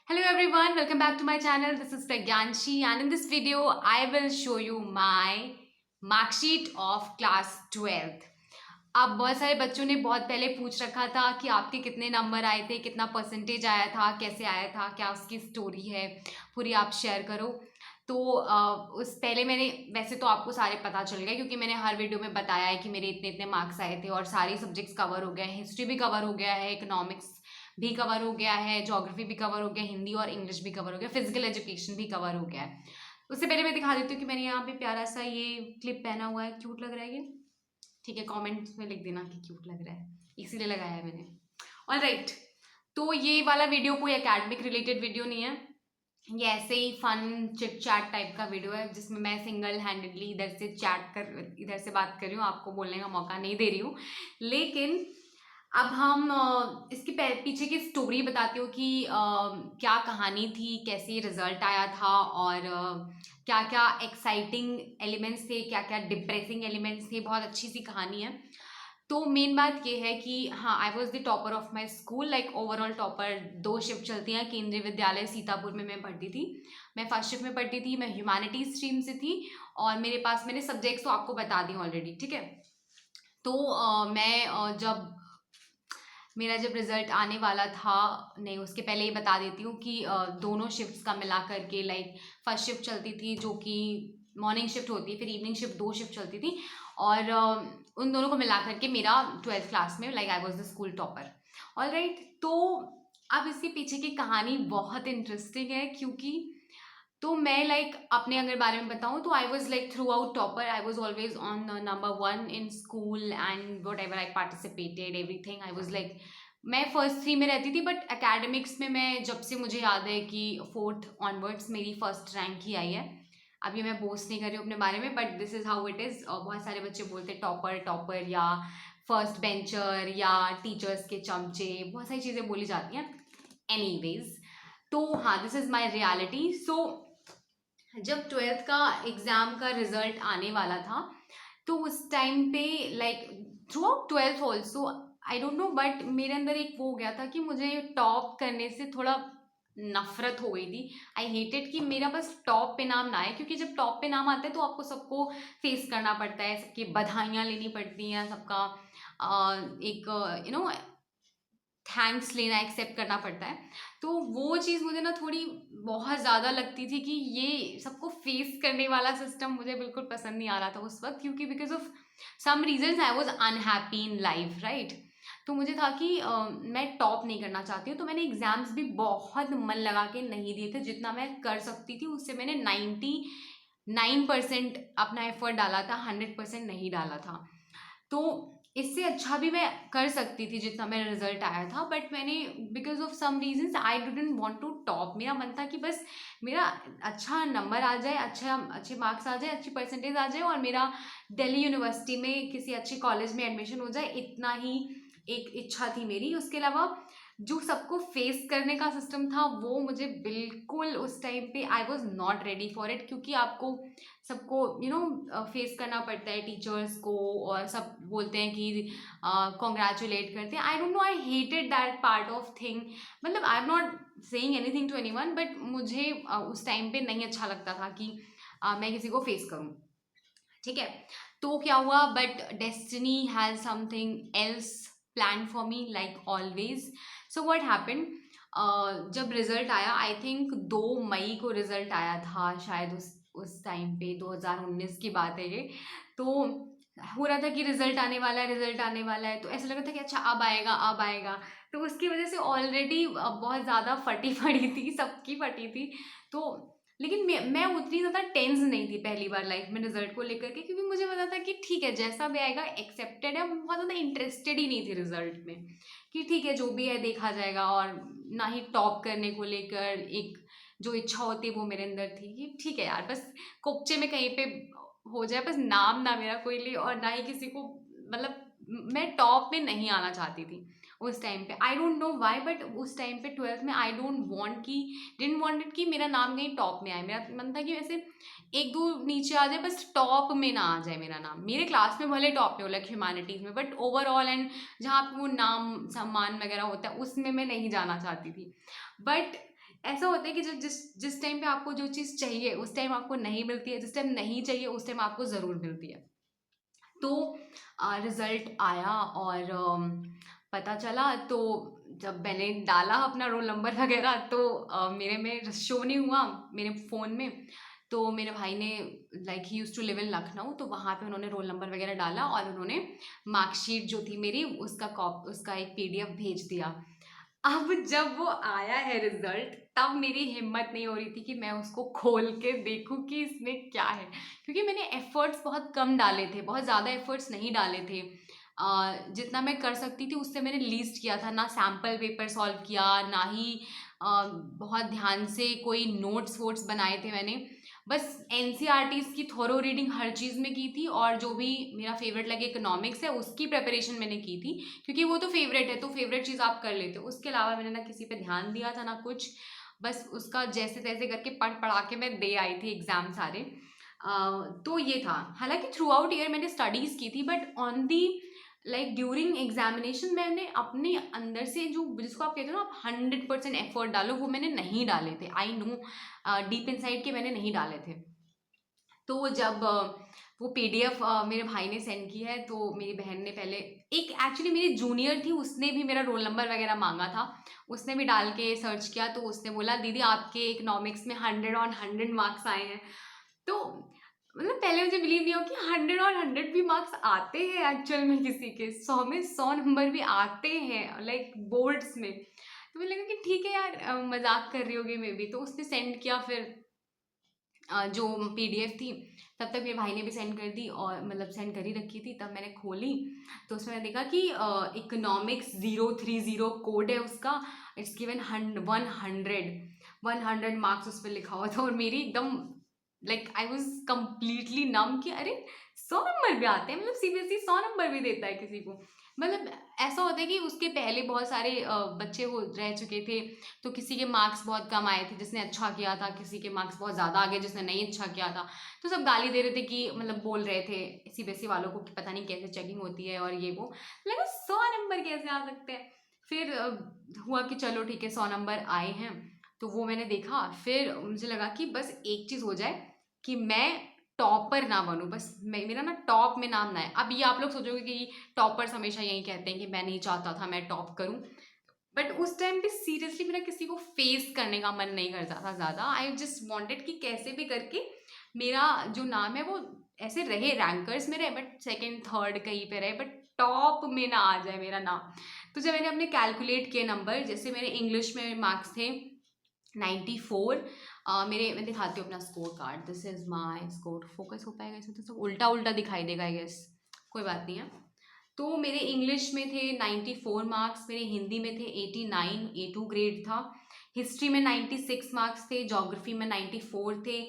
Hello everyone, welcome back to my channel. This is Pragyanshi and in this video I will show you my mark sheet of class 12th. अब बहुत सारे बच्चों ने बहुत पहले पूछ रखा था कि आपके कितने नंबर आए थे, कितना परसेंटेज आया था, कैसे आया था, क्या उसकी स्टोरी है, पूरी आप शेयर करो। तो उस पहले मैंने वैसे तो आपको सारे पता चल गए क्योंकि मैंने हर वीडियो में बताया है कि मेरे इतने इतने मार्क्स आए थे और सारे सब्जेक्ट्स कवर हो गए हैं। हिस्ट्री भी कवर हो गया है, इकोनॉमिक्स भी कवर हो गया है, ज्योग्राफी भी कवर हो गया, हिंदी और इंग्लिश भी कवर हो गया, फिजिकल एजुकेशन भी कवर हो गया है। उससे पहले मैं दिखा देती हूँ कि मैंने यहाँ पे प्यारा सा ये क्लिप पहना हुआ है, क्यूट लग रहा है ये। ठीक है, कमेंट्स में लिख देना कि क्यूट लग रहा है, इसीलिए लगाया है मैंने। ऑलराइट, तो ये वाला वीडियो कोई एकेडमिक रिलेटेड वीडियो नहीं है, ये ऐसे ही फन चिट चैट टाइप का वीडियो है जिसमें मैं सिंगल हैंडेडली इधर से बात कर रही हूँ, आपको बोलने का मौका नहीं दे रही हूँ। लेकिन अब हम इसके पीछे की स्टोरी बताती हूँ कि क्या कहानी थी, कैसे रिजल्ट आया था और क्या क्या एक्साइटिंग एलिमेंट्स थे, क्या क्या डिप्रेसिंग एलिमेंट्स थे। बहुत अच्छी सी कहानी है। तो मेन बात ये है कि हाँ, I was the topper of my school, like overall topper. 2 shift चलती हैं, केंद्रीय विद्यालय सीतापुर में मैं पढ़ती थी। मैं फर्स्ट शिफ्ट में पढ़ती थी, मैं ह्यूमैनिटीज स्ट्रीम से थी और मेरे पास मैंने सब्जेक्ट्स तो आपको बता दी ऑलरेडी, ठीक है। तो जब मेरा जब रिजल्ट आने वाला था, नहीं उसके पहले ये बता देती हूँ कि दोनों शिफ्ट्स का मिला करके, लाइक फर्स्ट शिफ्ट चलती थी जो कि मॉर्निंग शिफ्ट होती है, फिर इवनिंग शिफ्ट 2 शिफ्ट चलती थी और उन दोनों को मिला करके मेरा 12th क्लास में like I was the school topper. Alright, तो अब इसके पीछे की कहानी बहुत इंटरेस्टिंग है क्योंकि तो मैं लाइक अपने अगर बारे में बताऊं तो I was like through out topper. I was always on number 1 in school and what ever I participated everything. I was like, मैं फर्स्ट 3 में रहती थी बट एकेडमिक्स में मैं जब से मुझे याद है कि 4th ऑनवर्ड्स मेरी फर्स्ट रैंक ही आई है। अभी मैं बोस्ट नहीं कर रही हूँ अपने बारे में, but this is how it is. बहुत सारे बच्चे बोलते टॉपर टॉपर या फर्स्ट बेंचर या टीचर्स के चमचे, बहुत सारी चीज़ें बोली जाती हैं। एनीवेज, तो हाँ, दिस इज़ माई रियलिटी। सो जब 12th का एग्ज़ाम का रिजल्ट आने वाला था तो उस टाइम पे like through out 12th also, I don't no, but मेरे अंदर एक वो हो गया था कि मुझे टॉप करने से थोड़ा नफरत हो गई थी। आई हेटेड कि मेरा बस टॉप पे नाम ना आए, क्योंकि जब टॉप पे नाम आता है तो आपको सबको फेस करना पड़ता है, सबकी बधाइयाँ लेनी पड़ती हैं, सबका एक थैंक्स लेना, एक्सेप्ट करना पड़ता है। तो वो चीज़ मुझे ना थोड़ी बहुत ज़्यादा लगती थी कि ये सबको फेस करने वाला सिस्टम मुझे बिल्कुल पसंद नहीं आ रहा था उस वक्त, क्योंकि because of some reasons I was unhappy in life, right. तो मुझे था कि मैं टॉप नहीं करना चाहती हूँ, तो मैंने एग्ज़ाम्स भी बहुत मन लगा के नहीं दिए थे, जितना मैं कर सकती थी उससे मैंने 99% अपना एफर्ट डाला था, 100% नहीं डाला था। तो इससे अच्छा भी मैं कर सकती थी जितना मेरा रिजल्ट आया था, बट मैंने because of some reasons I didn't want to top. मेरा मन था कि बस मेरा अच्छा नंबर आ जाए, अच्छे मार्क्स आ जाए, अच्छी परसेंटेज आ जाए और मेरा दिल्ली यूनिवर्सिटी में किसी अच्छे कॉलेज में एडमिशन हो जाए, इतना ही एक इच्छा थी मेरी। उसके अलावा जो सबको फेस करने का सिस्टम था वो मुझे बिल्कुल उस टाइम पे I was not ready for it, क्योंकि आपको सबको फेस करना पड़ता है, टीचर्स को, और सब बोलते हैं कि कॉन्ग्रेचुलेट करते हैं। I don't know, I hated that part of thing. मतलब I am not saying anything to anyone, but मुझे उस टाइम पे नहीं अच्छा लगता था कि मैं किसी को फेस करूं, ठीक है। तो क्या हुआ, but destiny has something else plan for me like always. So what happened, जब रिजल्ट आया, आई थिंक 2 मई को रिजल्ट आया था शायद, उस टाइम पे 2019 की बात है ये। तो हो रहा था कि रिजल्ट आने वाला है, रिजल्ट आने वाला है, तो ऐसा लग रहा था कि अच्छा अब आएगा अब आएगा। तो उसकी वजह से ऑलरेडी बहुत ज़्यादा फटी पड़ी थी, सबकी फटी थी। तो लेकिन मैं उतनी ज़्यादा टेंस नहीं थी पहली बार लाइफ में रिजल्ट को लेकर के, क्योंकि मुझे पता था कि ठीक है जैसा भी आएगा एक्सेप्टेड है। मैं बहुत ज़्यादा इंटरेस्टेड ही नहीं थी रिजल्ट में, कि ठीक है जो भी है देखा जाएगा, और ना ही टॉप करने को लेकर एक जो इच्छा होती है वो मेरे अंदर थी कि ठीक है यार, बस कोपचे में कहीं पे हो जाए, बस नाम ना मेरा कोई ले, और ना ही किसी को, मतलब मैं टॉप में नहीं आना चाहती थी उस टाइम पे। आई डोंट नो वाई, बट उस टाइम पे 12th में आई डोंट वांट कि डिडंट वांट इट कि मेरा नाम कहीं टॉप में आए। मेरा मन था कि वैसे 1-2 नीचे आ जाए, बस टॉप में ना आ जाए मेरा नाम। मेरे क्लास में भले टॉप में हो, लाइक ह्यूमैनिटीज़ में, बट ओवरऑल एंड जहाँ पे वो नाम सम्मान वगैरह होता है उसमें मैं नहीं जाना चाहती थी। बट ऐसा होता है कि जब जिस जिस टाइम पे आपको जो चीज़ चाहिए उस टाइम आपको नहीं मिलती है, जिस टाइम नहीं चाहिए उस टाइम आपको ज़रूर मिलती है। तो रिज़ल्ट आया और पता चला, तो जब मैंने डाला अपना रोल नंबर वगैरह तो मेरे में शो नहीं हुआ मेरे फ़ोन में। तो मेरे भाई ने, like he use to live in Lucknow, तो वहाँ पे उन्होंने रोल नंबर वगैरह डाला और उन्होंने मार्कशीट जो थी मेरी उसका एक पीडीएफ भेज दिया। अब जब वो आया है रिजल्ट, तब मेरी हिम्मत नहीं हो रही थी कि मैं उसको खोल के देखूं कि इसमें क्या है, क्योंकि मैंने एफर्ट्स बहुत कम डाले थे, बहुत ज़्यादा एफर्ट्स नहीं डाले थे। जितना मैं कर सकती थी उससे मैंने लीस्ट किया था, ना सैम्पल पेपर सॉल्व किया, ना ही बहुत ध्यान से कोई नोट्स वोट्स बनाए थे मैंने। बस एनसीईआरटीज़ की थोरो रीडिंग हर चीज़ में की थी, और जो भी मेरा फेवरेट लगे इकोनॉमिक्स है उसकी प्रिपरेशन मैंने की थी, क्योंकि वो तो फेवरेट है, तो फेवरेट चीज़ आप कर लेते हो। उसके अलावा मैंने ना किसी पे ध्यान दिया था ना कुछ, बस उसका जैसे तैसे करके पढ़ पढ़ा के मैं दे आई थी एग्ज़ाम सारे। तो ये था। हालांकि थ्रू आउट ईयर मैंने स्टडीज़ की थी, but on the like during examination मैंने अपने अंदर से, जो जिसको आप कहते हो ना आप 100% एफर्ट डालो, वो मैंने नहीं डाले थे। आई नो डीप इनसाइड के मैंने नहीं डाले थे। तो जब वो पीडीएफ मेरे भाई ने सेंड की है, तो मेरी बहन ने पहले, एक एक्चुअली मेरी जूनियर थी, उसने भी मेरा रोल नंबर वगैरह मांगा था, उसने भी डाल के सर्च किया, तो उसने बोला दीदी आपके इकोनॉमिक्स में 100 मार्क्स आए हैं। तो मतलब पहले मुझे बिलीव नहीं हो कि 100 भी मार्क्स आते हैं एक्चुअल में, किसी के 100 में 100 नंबर भी आते हैं लाइक बोर्ड्स में। तो मुझे लगा कि ठीक है यार, मजाक कर रही होगी मे बी। तो उसने सेंड किया, फिर जो पीडीएफ थी तब तक मेरे भाई ने भी सेंड कर दी, और मतलब सेंड कर ही रखी थी। तब मैंने खोली तो उसमें मैंने देखा कि इकोनॉमिक्स 030 कोड है उसका, इट्स गिवन 100 मार्क्स उस पर लिखा हुआ था। और मेरी एकदम लाइक आई वॉज कम्प्लीटली नम कि अरे 100 नंबर भी आते हैं, मतलब सीबीएसई 100 नंबर भी देता है किसी को। मतलब ऐसा होता है कि उसके पहले बहुत सारे बच्चे हो रह चुके थे, तो किसी के मार्क्स बहुत कम आए थे जिसने अच्छा किया था, किसी के मार्क्स बहुत ज़्यादा आ गए जिसने नहीं अच्छा किया था। तो सब गाली दे रहे थे कि, मतलब बोल रहे थे सीबीएसई वालों को कि पता नहीं कैसे चेकिंग होती है और ये वो। लगा 100 नंबर कैसे आ सकते हैं। फिर हुआ कि चलो ठीक है 100 नंबर आए हैं, तो वो मैंने देखा। फिर मुझे लगा कि बस एक चीज़ हो जाए कि मैं टॉपर ना बनूं, बस मेरा ना टॉप में नाम ना है। अब ये आप लोग सोचोगे कि टॉपर्स हमेशा यही कहते हैं कि मैं नहीं चाहता था मैं टॉप करूं, बट उस टाइम पे सीरियसली मेरा किसी को फेस करने का मन नहीं करता था ज़्यादा। आई जस्ट वॉन्टेड कि कैसे भी करके मेरा जो नाम है वो ऐसे रहे, रैंकर्स में रहे, बट सेकेंड थर्ड कहीं पे रहे, बट टॉप में ना आ जाए मेरा नाम। तो जब मैंने अपने कैलकुलेट किए नंबर, जैसे मेरे इंग्लिश में मार्क्स थे 94। मेरे, मैं दिखाती हूँ अपना score card, this is my score. Focus हो पाएगा इसमें? तो सब उल्टा उल्टा दिखाई देगा आई गेस, कोई बात नहीं है। तो मेरे इंग्लिश में थे 94 मार्क्स, मेरे हिंदी में थे 89, A2 ग्रेड था। हिस्ट्री में 96 मार्क्स थे, ज्योग्राफी में 94 थे,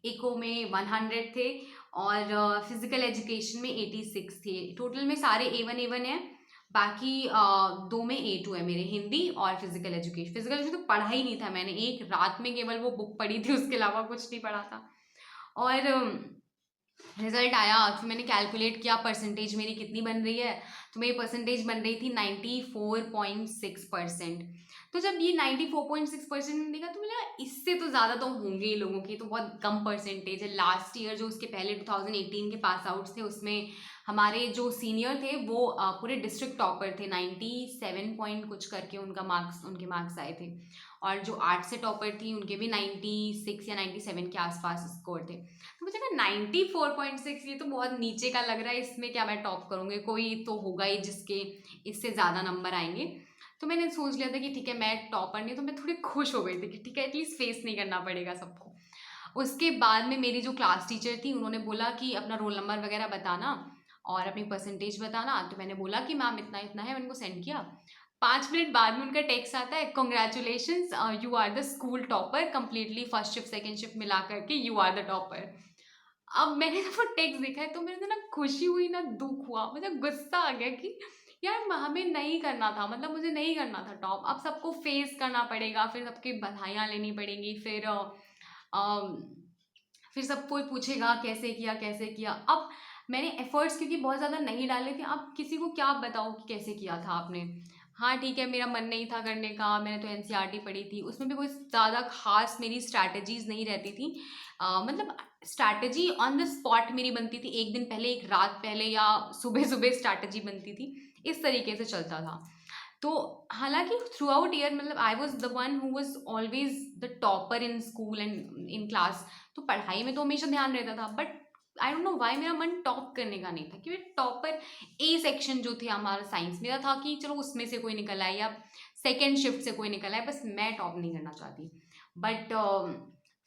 इको में 100 थे, और फिजिकल एजुकेशन में 86 थे। टोटल में सारे A1 है, बाकी दो में A2 है मेरे, हिंदी और फिजिकल एजुकेशन। फिजिकल एजुकेशन तो पढ़ा ही नहीं था मैंने, एक रात में केवल वो बुक पढ़ी थी, उसके अलावा कुछ नहीं पढ़ा था। और रिजल्ट आया, फिर मैंने कैलकुलेट किया परसेंटेज मेरी कितनी बन रही है, तो मेरी परसेंटेज बन रही थी 94.6%। तो जब ये 94.6% मैंने देखा तो मुझे लगा इससे तो ज़्यादा तो होंगे ही लोगों की, तो बहुत कम परसेंटेज है। लास्ट ईयर जो उसके पहले 2018 के पास आउट्स थे, उसमें हमारे जो सीनियर थे वो पूरे डिस्ट्रिक्ट टॉपर थे, 97 पॉइंट कुछ करके उनके मार्क्स आए थे। और जो आर्ट से टॉपर थी उनके भी 96 या 97 के आसपास स्कोर थे। तो मुझे ना 94.6 ये तो बहुत नीचे का लग रहा है, इसमें क्या मैं टॉप करूँगी, कोई तो होगा ही जिसके इससे ज़्यादा नंबर आएंगे। तो मैंने सोच लिया था कि ठीक है मैं टॉपर नहीं, तो मैं थोड़ी खुश हो गई थी कि ठीक है एटलीस्ट फेस नहीं करना पड़ेगा सबको। उसके बाद में मेरी जो क्लास टीचर थी उन्होंने बोला कि अपना रोल नंबर वगैरह बताना और अपनी परसेंटेज बताना। तो मैंने बोला कि मैम इतना इतना है, उनको सेंड किया। 5 मिनट बाद में उनका टेक्स्ट आता है, congratulation you are the school topper, completely first shift second shift मिला करके यू आर द टॉपर। अब मैंने जब वो टेक्स्ट देखा है तो मेरे को ना खुशी हुई ना दुख हुआ, मतलब गुस्सा आ गया कि यार हमें नहीं करना था, मतलब मुझे नहीं करना था टॉप। अब सबको फेस करना पड़ेगा, फिर सबकी बधाइयाँ लेनी पड़ेंगी, फिर सब कोई पूछेगा कैसे किया कैसे किया। अब मैंने एफर्ट्स क्योंकि बहुत ज़्यादा नहीं डाले थे, अब किसी को क्या बताओ कि कैसे किया था आपने। हाँ ठीक है, मेरा मन नहीं था करने का, मैंने तो एनसीईआरटी पढ़ी थी, उसमें भी कोई ज़्यादा खास मेरी स्ट्रैटेजीज नहीं रहती थी। मतलब स्ट्रैटेजी ऑन द स्पॉट मेरी बनती थी, एक दिन पहले, एक रात पहले, या सुबह सुबह स्ट्रैटेजी बनती थी, इस तरीके से चलता था। तो हालांकि थ्रू आउट ईयर, मतलब I was the one who was always the topper in school and in class, तो पढ़ाई में तो हमेशा ध्यान रहता था, but I don't know why मेरा मन टॉप करने का नहीं था, क्योंकि टॉपर ए सेक्शन जो थे हमारा साइंस, मेरा था कि चलो उसमें से कोई निकल आए या सेकेंड शिफ्ट से कोई निकल आए, बस मैं टॉप नहीं करना चाहती। बट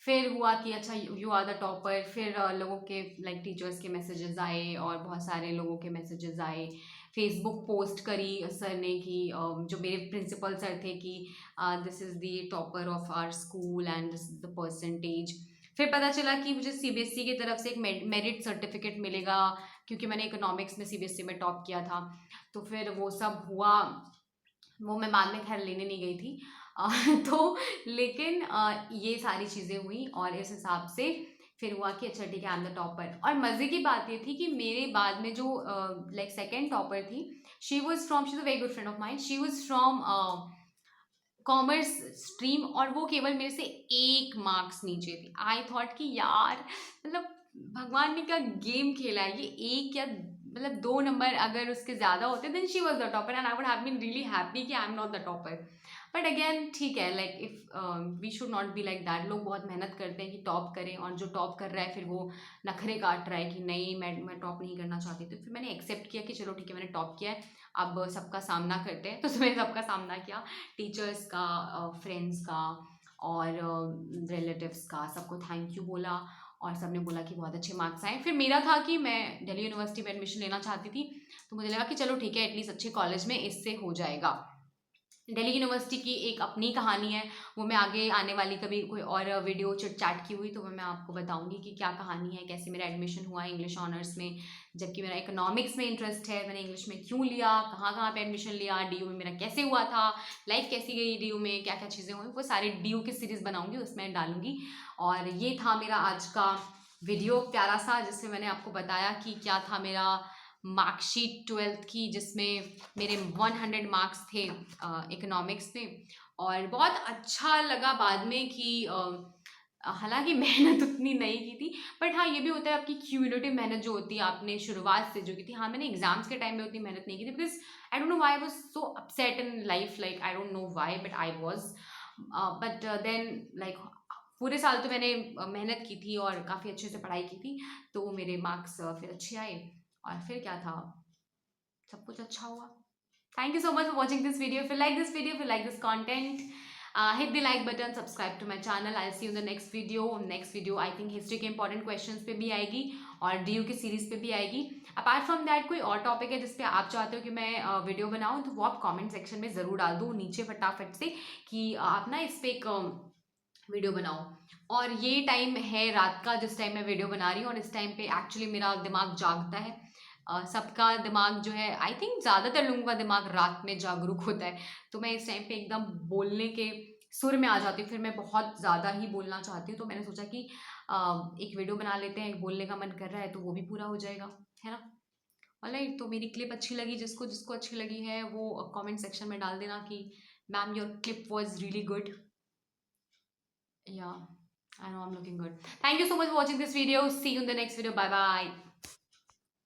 फिर हुआ कि अच्छा यू आर द टॉपर, फिर लोगों के लाइक टीचर्स के मैसेजेस आए और बहुत सारे लोगों के मैसेजेस आए, फेसबुक पोस्ट करी सर ने कि जो मेरे प्रिंसिपल सर थे कि this is the topper of our school and this is the percentage. फिर पता चला कि मुझे सीबीएसई की तरफ से एक मेरिट सर्टिफिकेट मिलेगा, क्योंकि मैंने इकोनॉमिक्स में सीबीएसई में टॉप किया था। तो फिर वो सब हुआ, वो मैं बाद में खैर लेने नहीं गई थी। तो लेकिन ये सारी चीज़ें हुई और इस हिसाब से फिर हुआ कि अच्छा ठीक है, आई एम द टॉपर। और मज़े की बात ये थी कि मेरे बाद में जो लाइक सेकेंड टॉपर थी, she was from, she is a very good friend of mind, she was from commerce stream, और वो केवल मेरे से 1 मार्क्स नीचे थी। आई थॉट कि यार, मतलब भगवान ने क्या गेम खेला है, ये एक या मतलब 2 नंबर अगर उसके ज़्यादा होते, then she was the topper and I would have been really happy कि I am not the topper. But again ठीक है, like if we should not be like that. लोग बहुत मेहनत करते हैं कि टॉप करें, और जो टॉप कर रहा है फिर वो नखरे काट रहा है कि नहीं, मैं टॉप नहीं करना चाहती। तो फिर मैंने एक्सेप्ट किया कि चलो ठीक है, मैंने टॉप किया है, अब सबका सामना करते हैं। तो मैंने सबका सामना किया, टीचर्स का, फ्रेंड्स का और रिलेटिव्स का, सबको थैंक यू बोला, और सबने बोला कि बहुत अच्छे मार्क्स आए। फिर मेरा था कि मैं दिल्ली यूनिवर्सिटी में एडमिशन लेना चाहती थी, तो मुझे लगा कि चलो ठीक है, एटलीस्ट अच्छे कॉलेज में इससे हो जाएगा। दिल्ली यूनिवर्सिटी की एक अपनी कहानी है, वो मैं आगे आने वाली कभी कोई और वीडियो चिट चैट की हुई तो मैं आपको बताऊंगी कि क्या कहानी है, कैसे मेरा एडमिशन हुआ इंग्लिश ऑनर्स में, जबकि मेरा इकोनॉमिक्स में इंटरेस्ट है। मैंने इंग्लिश में क्यों लिया, कहाँ कहाँ पे एडमिशन लिया, डीयू में मेरा कैसे हुआ था, लाइफ कैसी गई डीयू में, क्या क्या चीज़ें हुई, वो सारे डीयू की सीरीज़ बनाऊंगी, उसमें डालूंगी। और ये था मेरा आज का वीडियो प्यारा सा, जिसमें मैंने आपको बताया कि क्या था मेरा मार्कशीट 12th की, जिसमें मेरे 100 मार्क्स थे इकोनॉमिक्स में। और बहुत अच्छा लगा बाद में कि हालांकि मेहनत उतनी नहीं की थी, बट हाँ ये भी होता है आपकी क्यूमुलेटिव मेहनत जो होती है आपने शुरुआत से जो की थी। हाँ मैंने एग्जाम्स के टाइम में उतनी मेहनत नहीं की थी, because I don't know why I was so upset in life, like I don't know why but I was, but then like पूरे साल तो मैंने मेहनत की थी और काफ़ी अच्छे से पढ़ाई की थी, तो मेरे मार्क्स फिर अच्छे आए, और फिर क्या था, सब कुछ अच्छा हुआ। Thank you so much for watching this video. If you like this video, if you like this content, hit the like button, subscribe to my channel. I'll see you in the next video. Next video I think history के important questions पे भी आएगी और DU की series पे भी आएगी। Apart from that कोई और topic है जिस पे आप चाहते हो कि मैं वीडियो बनाऊँ, तो वो आप comment section में ज़रूर डाल दो नीचे फटाफट से कि आप ना इस पे एक वीडियो बनाओ। और ये टाइम है रात का जिस टाइम मैं वीडियो बना रही हूँ, और इस टाइम पे एक्चुअली मेरा दिमाग जागता है। सबका दिमाग जो है, आई थिंक ज़्यादातर लोगों का दिमाग रात में जागरूक होता है, तो मैं इस टाइम पे एकदम बोलने के सुर में आ जाती हूँ, फिर मैं बहुत ज़्यादा ही बोलना चाहती हूँ। तो मैंने सोचा कि एक वीडियो बना लेते हैं, बोलने का मन कर रहा है तो वो भी पूरा हो जाएगा, है ना। ऑलराइट, तो मेरी क्लिप अच्छी लगी, जिसको जिसको अच्छी लगी है वो कमेंट सेक्शन में डाल देना कि ma'am your clip was really good. Yeah, I know I'm looking good. Thank you so much for watching this video. See you in the next video. Bye bye.